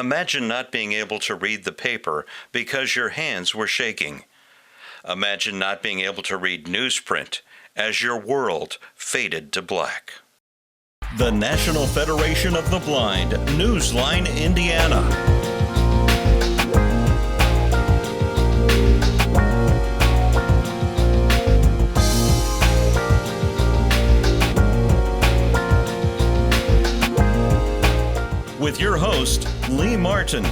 Imagine not being able to read the paper because your hands were shaking. Imagine not being able to read newsprint as your world faded to black. The National Federation of the Blind, Newsline, Indiana. With your host, Lee Martin,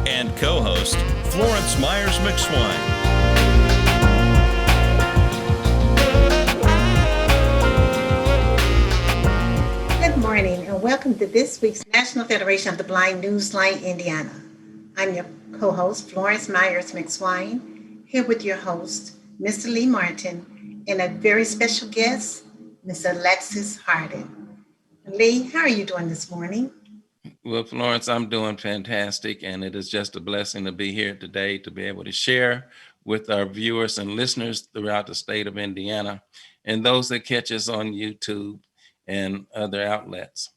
and co-host, Florence Myers-McSwine. Good morning, and welcome to this week's National Federation of the Blind, Newsline, Indiana. I'm your co-host, Florence Myers-McSwine, here with your host, Mr. Lee Martin, and a very special guest, Ms. Alexis Hardin. Lee, how are you doing this morning? Well, Florence, I'm doing fantastic, and it is just a blessing to be here today to be able to share with our viewers and listeners throughout the state of Indiana and those that catch us on YouTube and other outlets.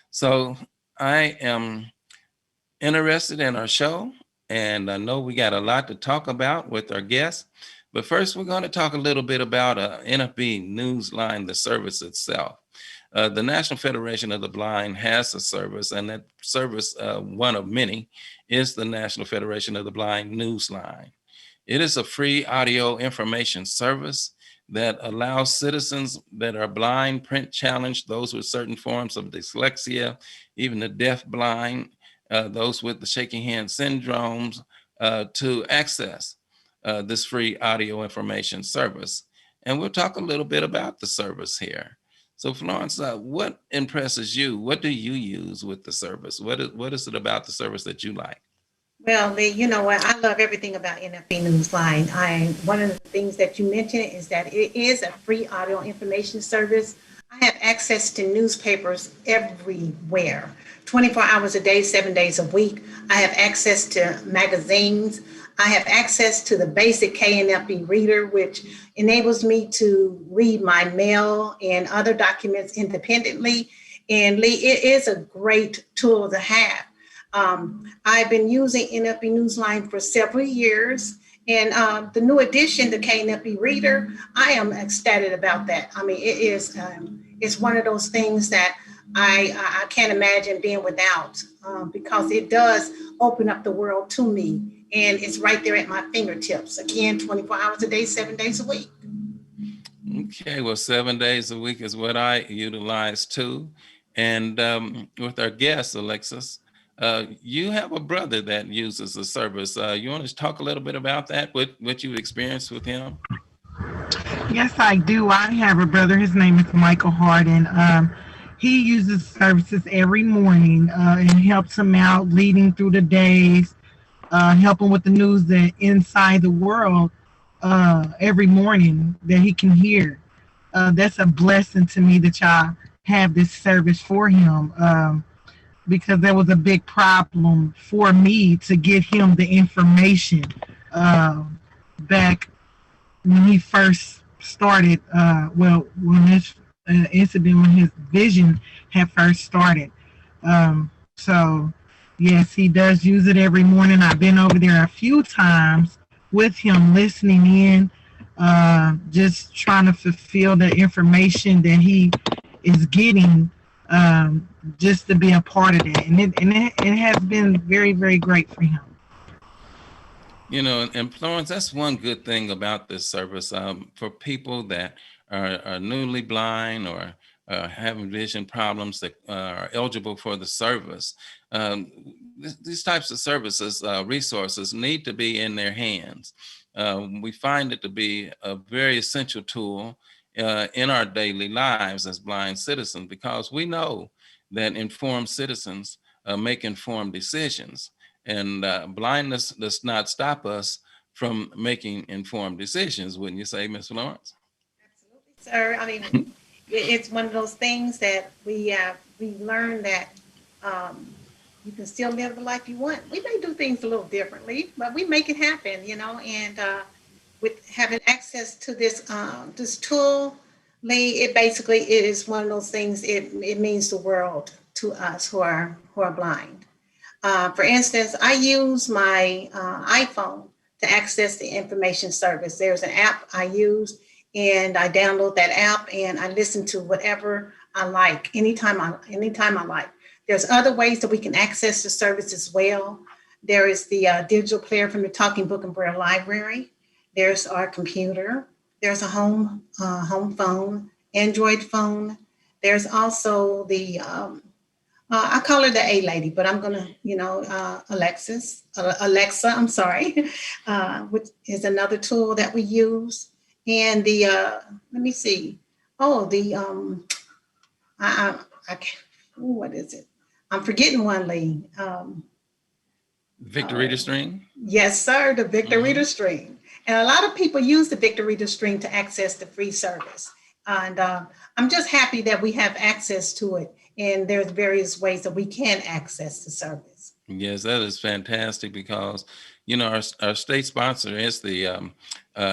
So I am interested in our show, and I know we got a lot to talk about with our guests, but first we're going to talk a little bit about NFB Newsline, the service itself. The National Federation of the Blind has a service, and that service, one of many, is the National Federation of the Blind Newsline. It is a free audio information service that allows citizens that are blind, print challenged, those with certain forms of dyslexia, even the deaf blind, those with the shaky hand syndromes, to access this free audio information service. And we'll talk a little bit about the service here. So Florence, what impresses you? What do you use with the service? What is it about the service that you like? Well, Lee, you know what? I love everything about NFB Newsline. One of the things that you mentioned is that it is a free audio information service. I have access to newspapers everywhere, 24 hours a day, 7 days a week. I have access to magazines. I have access to the basic KNFB reader, which enables me to read my mail and other documents independently. And Lee, it is a great tool to have. I've been using NFB Newsline for several years, and the new addition, the KNFB reader, I am ecstatic about that. I mean, it's one of those things that I can't imagine being without, because it does open up the world to me. And it's right there at my fingertips. Again, 24 hours a day, 7 days a week. Okay, well, 7 days a week is what I utilize too. And with our guest, Alexis, you have a brother that uses the service. You want to talk a little bit about that, what you experienced with him? Yes, I do. I have a brother. His name is Michael Hardin. He uses services every morning and helps him out leading through the days. Helping with the news that inside the world every morning that he can hear. That's a blessing to me that y'all have this service for him, because that was a big problem for me to get him the information back when he first started, when this incident, when his vision had first started. So yes, he does use it every morning. I've been over there a few times with him, listening in, just trying to fulfill the information that he is getting, just to be a part of that. And it has been very, very great for him. You know, and Florence, that's one good thing about this service. For people that are newly blind or having vision problems that are eligible for the service, these types of services, resources need to be in their hands. We find it to be a very essential tool in our daily lives as blind citizens, because we know that informed citizens make informed decisions, and blindness does not stop us from making informed decisions, wouldn't you say, Ms. Florence? Absolutely, sir. I mean, it's one of those things that we learn that you can still live the life you want. We may do things a little differently, but we make it happen, you know. And with having access to this tool, Lee, it is one of those things. It means the world to us who are blind. For instance, I use my iPhone to access the information service. There's an app I use, and I download that app and I listen to whatever I like anytime I like. There's other ways that we can access the service as well. There is the digital player from the Talking Book and Braille Library. There's our computer. There's a home phone, Android phone. There's also the I call her the A lady, but I'm gonna, Alexa, I'm sorry, which is another tool that we use. And the let me see. Oh, the I can't, what is it? I'm forgetting one, Lee. Victor Reader String? Yes, sir, the Victor Reader String. And a lot of people use the Victor Reader String to access the free service. And I'm just happy that we have access to it. And there's various ways that we can access the service. Yes, that is fantastic because, our state sponsor is the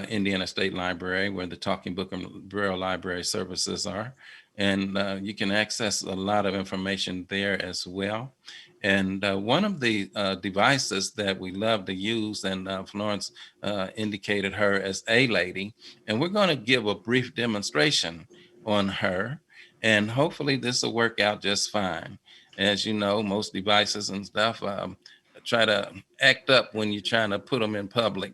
Indiana State Library, where the Talking Book and Braille Library services are. And you can access a lot of information there as well. And one of the devices that we love to use, and Florence indicated her as A lady, and we're going to give a brief demonstration on her. And hopefully this will work out just fine. As you know, most devices and stuff try to act up when you're trying to put them in public,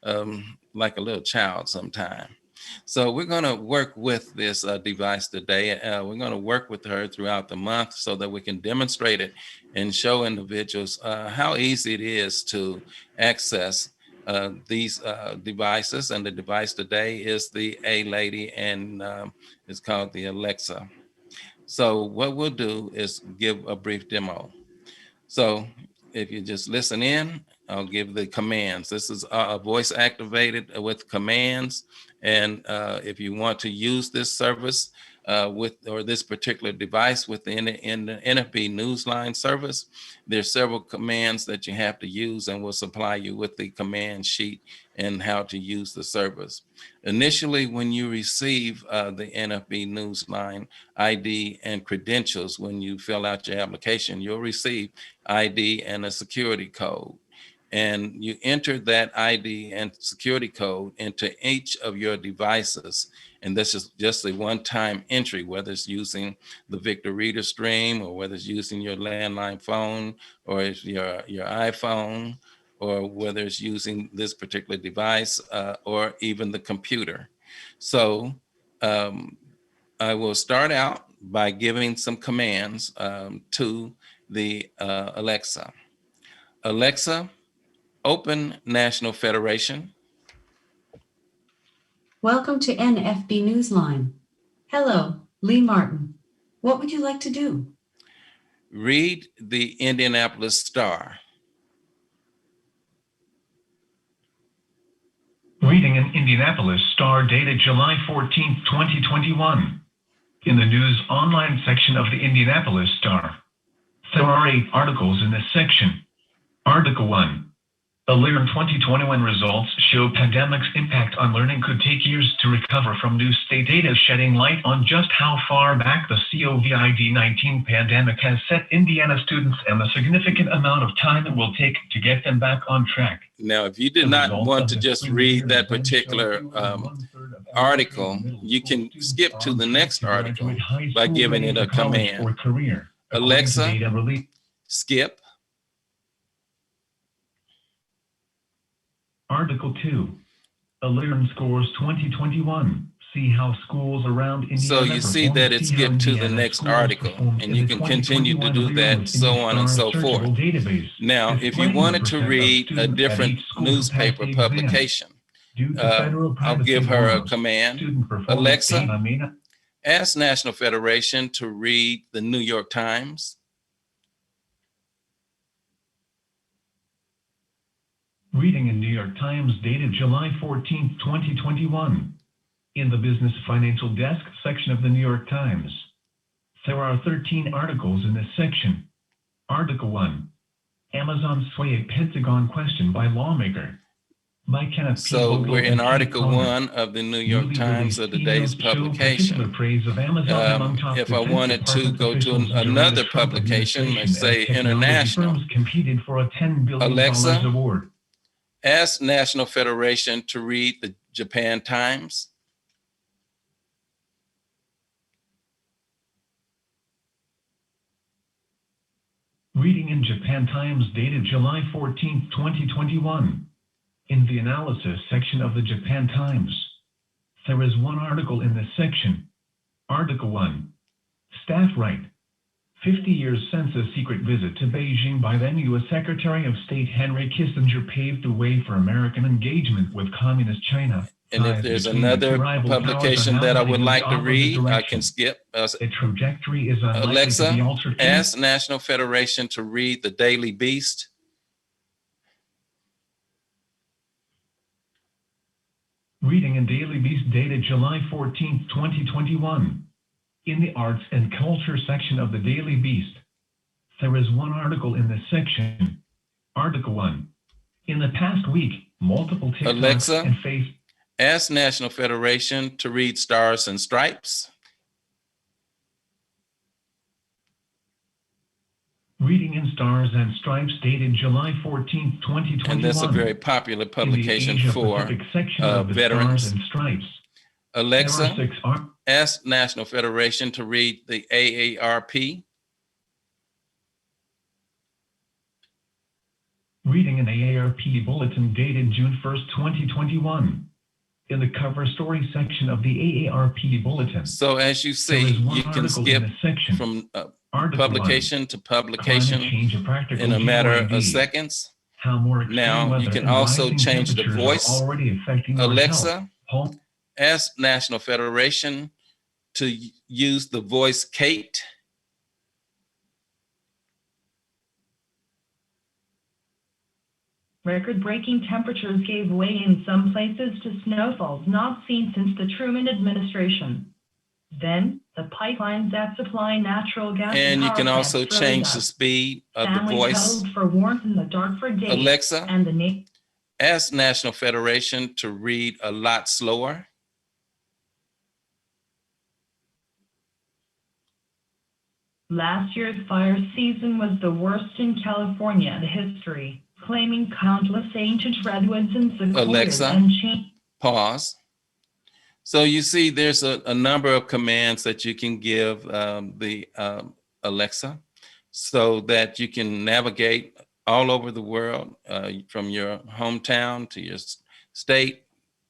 like a little child sometime. So we're going to work with this device today. We're going to work with her throughout the month so that we can demonstrate it and show individuals how easy it is to access these devices. And the device today is the A lady, and it's called the Alexa. So what we'll do is give a brief demo. So if you just listen in, I'll give the commands. This is a voice activated with commands. And if you want to use this service or this particular device within the NFB Newsline service, there's several commands that you have to use, and we'll supply you with the command sheet and how to use the service. Initially, when you receive the NFB Newsline ID and credentials, when you fill out your application, you'll receive ID and a security code. And you enter that ID and security code into each of your devices. And this is just a one-time entry, whether it's using the Victor Reader Stream, or whether it's using your landline phone, or it's your iPhone, or whether it's using this particular device, or even the computer. So I will start out by giving some commands to the Alexa. Alexa, open National Federation. Welcome to NFB Newsline. Hello, Lee Martin. What would you like to do? Read the Indianapolis Star. Reading an Indianapolis Star dated July 14, 2021. In the news online section of the Indianapolis Star, there are 8 articles in this section. Article 1. Alert 2021 results show pandemic's impact on learning could take years to recover from new state data, shedding light on just how far back the COVID-19 pandemic has set Indiana students and the significant amount of time it will take to get them back on track. Now, if you did not want to just read that particular article, you can skip to the next article by giving it a command. Alexa, skip. Article 2, Alert scores 2021. See how schools around Indiana. So you see that it skipped to the next article, and you can continue to do that, so on and so forth. Now, if you wanted to read a different newspaper publication, I'll give her a command. Alexa, ask National Federation to read the New York Times. Reading in New York Times dated July 14, 2021. In the Business Financial Desk section of the New York Times, there are 13 articles in this section. Article 1. Amazon sway a Pentagon question by lawmaker. by Kenneth P. So Vogel we're in and Kate Article Conner. 1 of the New York Newly Times released of today's emails show particular publication. praise of Amazon among top If I Defense wanted to Department go to officials during another the Trump publication, let's administration say as technology international, firms competed for a $10 billion Alexa, award. ask National Federation to read the Japan Times. Reading in Japan Times dated July 14, 2021. In the analysis section of the Japan Times, there is one article in this section. Article 1. Staff write. 50 years since a secret visit to Beijing by then U.S. Secretary of State Henry Kissinger paved the way for American engagement with Communist China. And if there's another publication that I would like to read, I can skip. The trajectory is unlikely to be Alexa, altered. ask National Federation to read the Daily Beast. Reading in Daily Beast dated July 14, 2021. In the arts and culture section of the Daily Beast, there is one article in this section. Article 1. In the past week, multiple TikToks Alexa, and Facebook. Ask National Federation to read Stars and Stripes. Reading in Stars and Stripes dated July 14, 2021. And that's a very popular publication in the for Asia-Pacific section of the veterans. Stars and Stripes. Alexa, There are 6 ask National Federation to read the AARP. Reading an AARP bulletin dated June 1st, 2021. In the cover story section of the AARP bulletin. So as you see, you can skip from publication to publication in a matter of seconds. Now you can also change the voice. Alexa, ask National Federation to use the voice Kate. Record-breaking temperatures gave way in some places to snowfalls not seen since the Truman administration. Then, the pipelines that supply natural gas and you can plants also froze change up. the speed of the Families voice. huddled for warmth in the dark for days. Alexa, and the ask National Federation to read a lot slower. Last year's fire season was the worst in California in history, claiming countless ancient redwoods and sequoias Alexa, and chain. Pause. So you see there's a number of commands that you can give the Alexa so that you can navigate all over the world from your hometown to your state,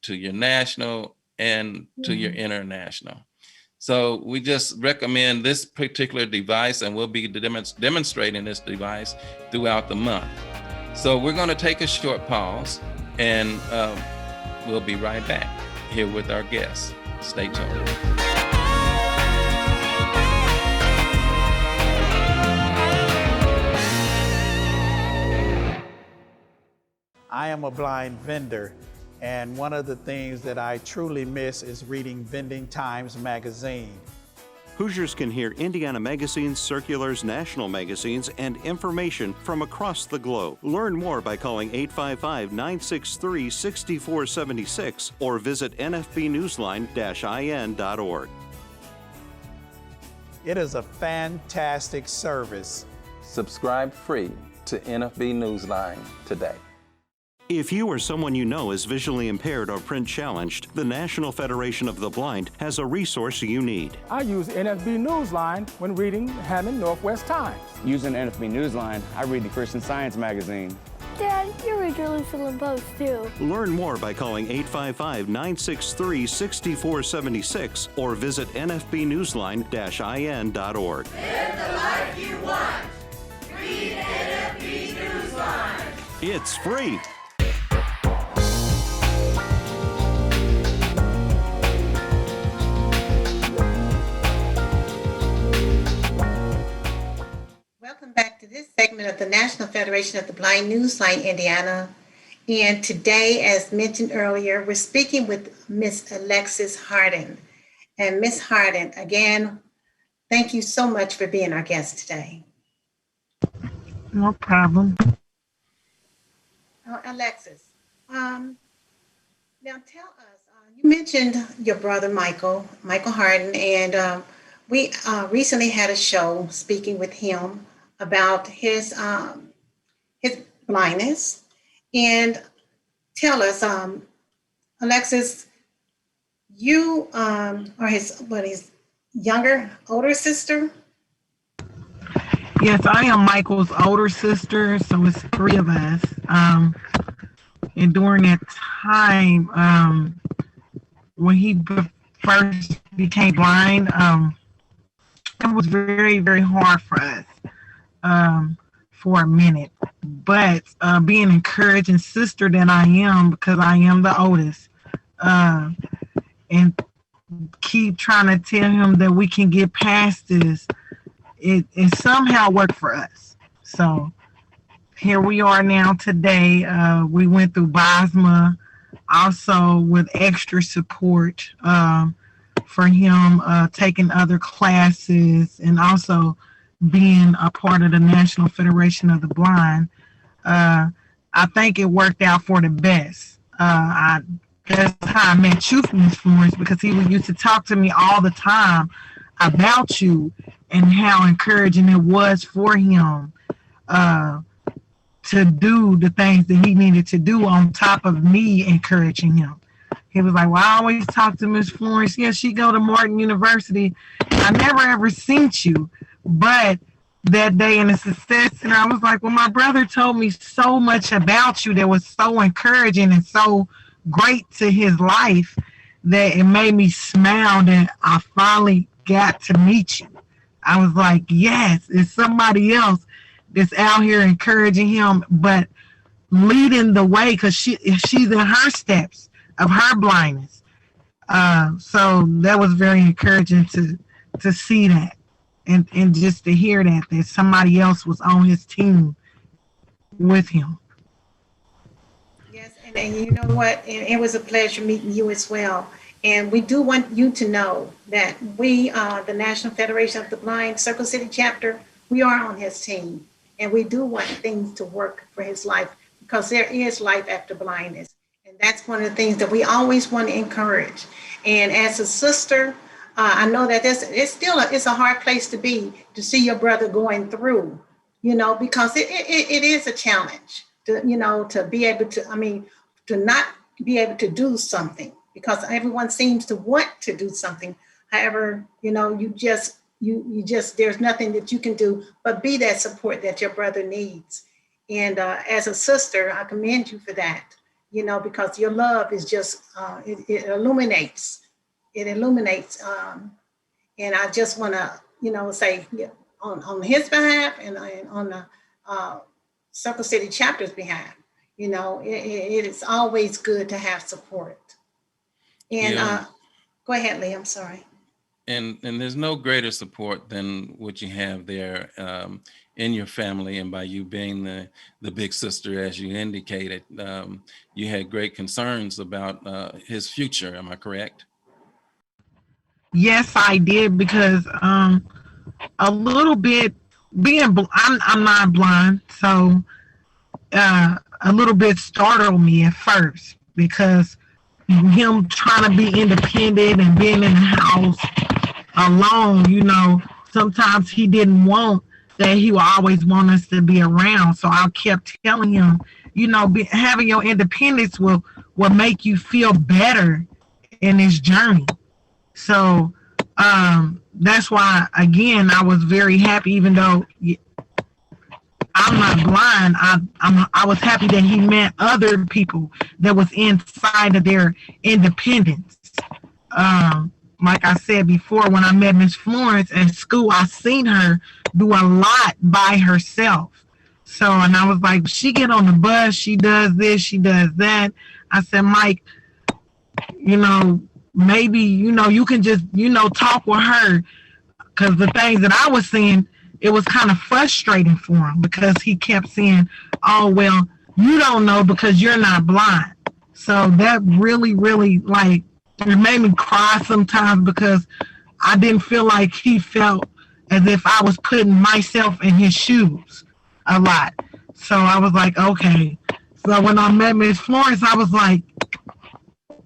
to your national, and to your international. So we just recommend this particular device, and we'll be demonstrating this device throughout the month. So we're going to take a short pause, and we'll be right back here with our guests. Stay tuned. I am a blind vendor, and one of the things that I truly miss is reading Vending Times magazine. Hoosiers can hear Indiana magazines, circulars, national magazines, and information from across the globe. Learn more by calling 855-963-6476 or visit nfbnewsline-in.org. It is a fantastic service. Subscribe free to NFB Newsline today. If you or someone you know is visually impaired or print challenged, the National Federation of the Blind has a resource you need. I use NFB Newsline when reading Hammond Northwest Times. Using NFB Newsline, I read the Christian Science magazine. Dad, you read Jerusalem Post too. Learn more by calling 855-963-6476 or visit nfbnewsline-in.org. Live the life you want. Read NFB Newsline. It's free. Welcome back to this segment of the National Federation of the Blind Newsline, Indiana. And today, as mentioned earlier, we're speaking with Miss Alexis Hardin. And Miss Hardin, again, thank you so much for being our guest today. No problem. Alexis, Now tell us, you mentioned your brother Michael Hardin, and we recently had a show speaking with him about his blindness. And tell us, Alexis, you are his older sister. Yes, I am Michael's older sister, so it's three of us. And during that time, when he first became blind, it was very, very hard for us for a minute. But being encouraging sister that I am, because I am the oldest, and keep trying to tell him that we can get past this, it somehow worked for us. So here we are now today. We went through BOSMA, also with extra support for him, taking other classes, and also being a part of the National Federation of the Blind. I think it worked out for the best. That's how I met you, Miss Florence, because he used to talk to me all the time about you and how encouraging it was for him to do the things that he needed to do on top of me encouraging him. He was like, well, I always talk to Miss Florence. Yeah, she go to Martin University. I never ever seen you. But that day in the Success Center, I was like, well, my brother told me so much about you that was so encouraging and so great to his life that it made me smile that I finally got to meet you. I was like, yes, it's somebody else that's out here encouraging him, but leading the way, because she's in her steps of her blindness. So that was very encouraging to see that, and just to hear that somebody else was on his team with him. Yes, and you know what? It was a pleasure meeting you as well. And we do want you to know that we, the National Federation of the Blind Circle City chapter, we are on his team. And we do want things to work for his life, because there is life after blindness. And that's one of the things that we always want to encourage. And as a sister, I know that it's a hard place to be, to see your brother going through, because it is a challenge to be able to, to not be able to do something, because everyone seems to want to do something. However, you just, there's nothing that you can do but be that support that your brother needs. And as a sister, I commend you for that, because your love is just, it illuminates. It illuminates. And I just want to, say on his behalf and on the Circle City chapter's behalf, it is always good to have support. And go ahead, Lee, I'm sorry. And there's no greater support than what you have there in your family, and by you being the big sister, as you indicated. You had great concerns about his future. Am I correct? Yes, I did, because a little bit I'm not blind, so a little bit startled me at first, because him trying to be independent and being in the house alone, sometimes he didn't want that. He would always want us to be around. So I kept telling him, having your independence will make you feel better in this journey. So that's why, again, I was very happy, even though I'm not blind. I was happy that he met other people that was inside of their independence. Like I said before, when I met Miss Florence at school, I seen her do a lot by herself. So, and I was like, she get on the bus, she does this, she does that. I said, Mike, maybe, you can just, talk with her, because the things that I was seeing, it was kind of frustrating for him, because he kept saying, oh, well, you don't know because you're not blind. So that really, really, it made me cry sometimes, because I didn't feel like he felt as if I was putting myself in his shoes a lot. So I was like, okay. So when I met Miss Florence, I was like,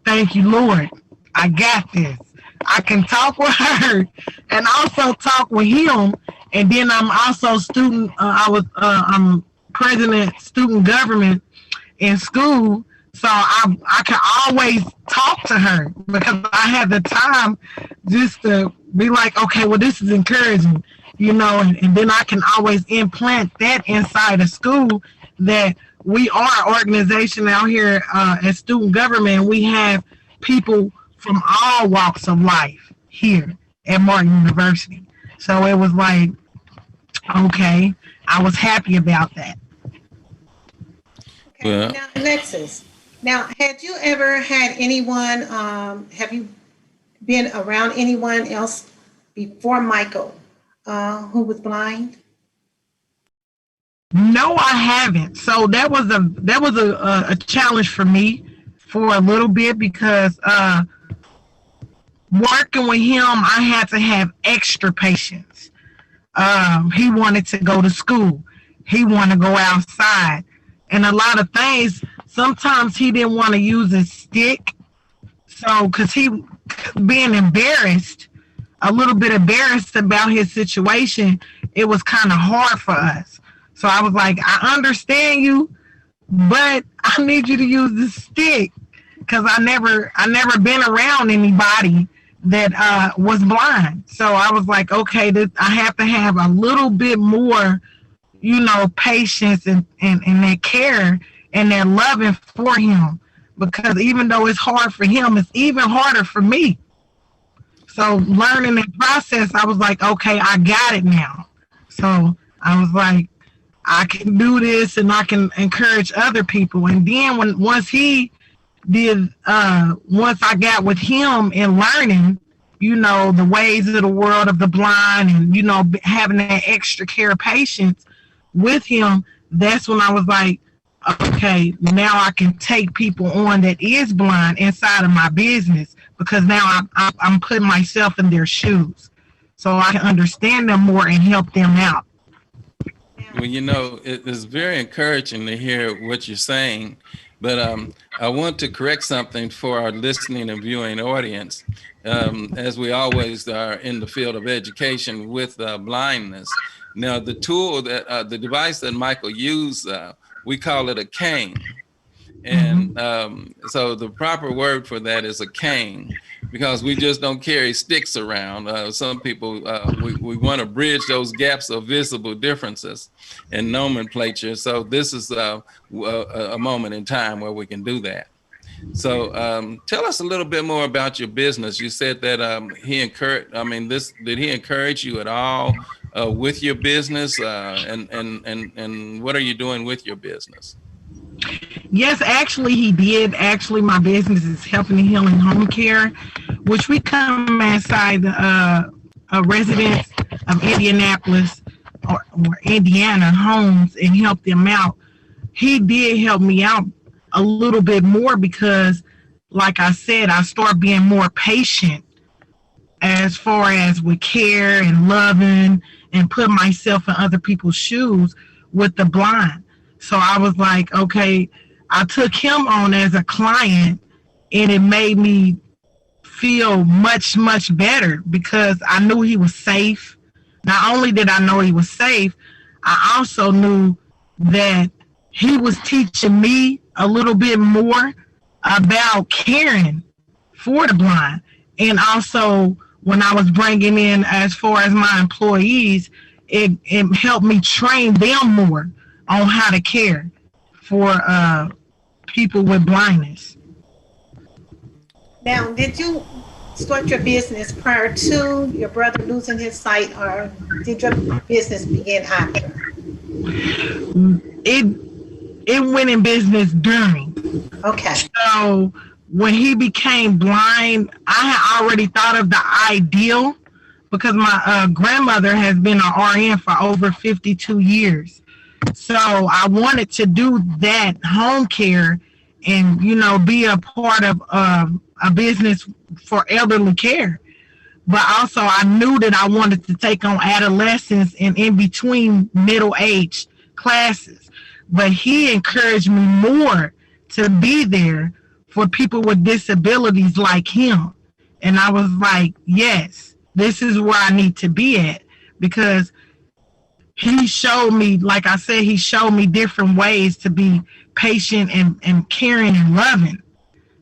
thank you, Lord. I got this. I can talk with her and also talk with him. And then I'm also student. I'm president student government in school. So I can always talk to her because I have the time just to be like, okay, well, this is encouraging, and then I can always implant that inside of school that we are an organization out here at student government. We have people from all walks of life here at Martin University. So it was like, okay, I was happy about that. Okay, well, now, Alexis, had you ever had anyone, have you been around anyone else before Michael who was blind? No, I haven't. So that was a challenge for me for a little bit because working with him, I had to have extra patience. He wanted to go to school. He wanted to go outside. And a lot of things, sometimes he didn't want to use his stick. So, because he being embarrassed, a little bit embarrassed about his situation, it was kind of hard for us. So I was like, I understand you, but I need you to use the stick because I never been around anybody that was blind. So I was like, okay, I have to have a little bit more, patience and that care and that loving for him, because even though it's hard for him, it's even harder for me. So learning that process, I was like, okay, I got it now. So I was like, I can do this and I can encourage other people. And then once I got with him and learning, the ways of the world of the blind and, having that extra care patience with him, that's when I was like, okay, now I can take people on that is blind inside of my business because now I'm putting myself in their shoes so I can understand them more and help them out. Well, it is very encouraging to hear what you're saying, but I want to correct something for our listening and viewing audience. As we always are in the field of education with blindness. Now, the tool that the device that Michael used, we call it a cane. And so the proper word for that is a cane, because we just don't carry sticks around. Some people, we want to bridge those gaps of visible differences in nomenclature. So this is a moment in time where we can do that. So tell us a little bit more about your business. You said that did he encourage you at all with your business? And what are you doing with your business? Yes, actually, he did. Actually, my business is helping and healing home care, which we come inside residents of Indianapolis or Indiana homes and help them out. He did help me out a little bit more because, like I said, I start being more patient as far as with care and loving and put myself in other people's shoes with the blind. So I was like, okay, I took him on as a client and it made me feel much, much better because I knew he was safe. Not only did I know he was safe, I also knew that he was teaching me a little bit more about caring for the blind. And also when I was bringing in as far as my employees, it helped me train them more on how to care for people with blindness. Now, did you start your business prior to your brother losing his sight, or did your business begin after? It went in business during. Okay. So when he became blind, I had already thought of the ideal because my grandmother has been an RN for over 52 years. So I wanted to do that home care and, be a part of a business for elderly care. But also I knew that I wanted to take on adolescents and in between middle age classes. But he encouraged me more to be there for people with disabilities like him. And I was like, yes, this is where I need to be at, because he showed me, like I said, he showed me different ways to be patient and caring and loving.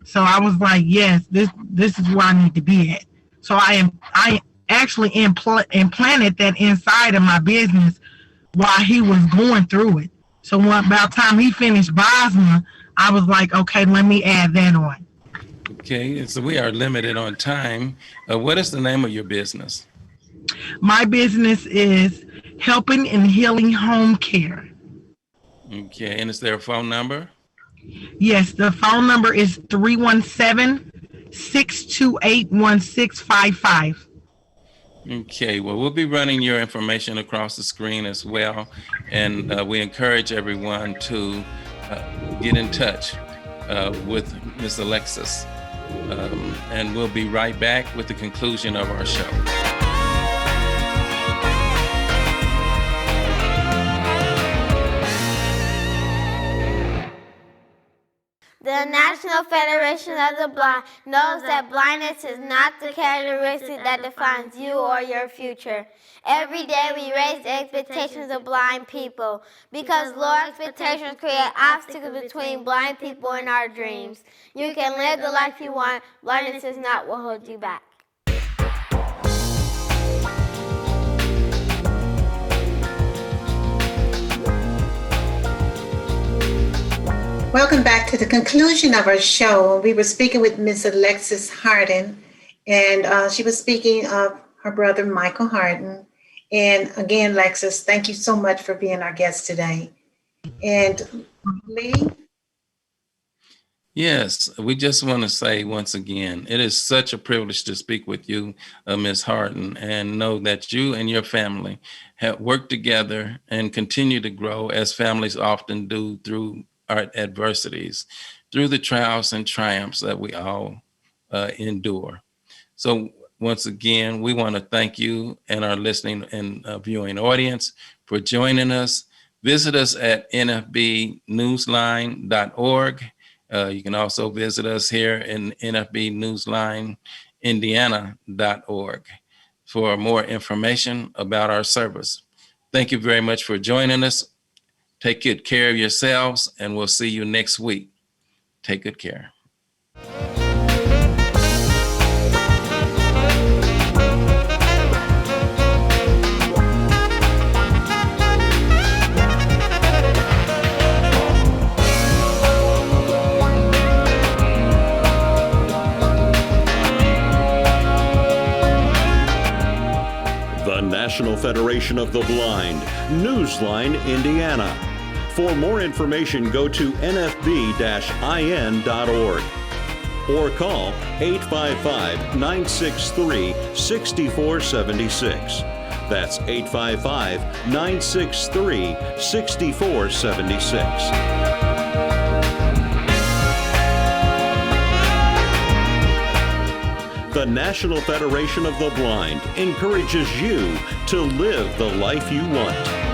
So I was like, yes, this is where I need to be at. So I actually implanted that inside of my business while he was going through it. So about the time he finished Bosma, I was like, okay, let me add that on. Okay, so we are limited on time. What is the name of your business? My business is Helping and Healing Home Care. Okay, and is there a phone number? Yes, the phone number is 317-628-1655. Okay, well, we'll be running your information across the screen as well. And we encourage everyone to get in touch with Ms. Alexis. And we'll be right back with the conclusion of our show. The National Federation of the Blind knows that blindness is not the characteristic that defines you or your future. Every day we raise the expectations of blind people because low expectations create obstacles between blind people and our dreams. You can live the life you want. Blindness is not what holds you back. Welcome back to the conclusion of our show. We were speaking with Ms. Alexis Hardin, and she was speaking of her brother, Michael Hardin. And again, Alexis, thank you so much for being our guest today. And Lee? Yes, we just want to say once again, it is such a privilege to speak with you, Ms. Hardin, and know that you and your family have worked together and continue to grow as families often do through our adversities, through the trials and triumphs that we all endure. So once again, we want to thank you and our listening and viewing audience for joining us. Visit us at nfbnewsline.org. You can also visit us here in nfbnewslineindiana.org for more information about our service. Thank you very much for joining us. Take good care of yourselves, and we'll see you next week. Take good care. The National Federation of the Blind, Newsline, Indiana. For more information, go to nfb-in.org or call 855-963-6476. That's 855-963-6476. The National Federation of the Blind encourages you to live the life you want.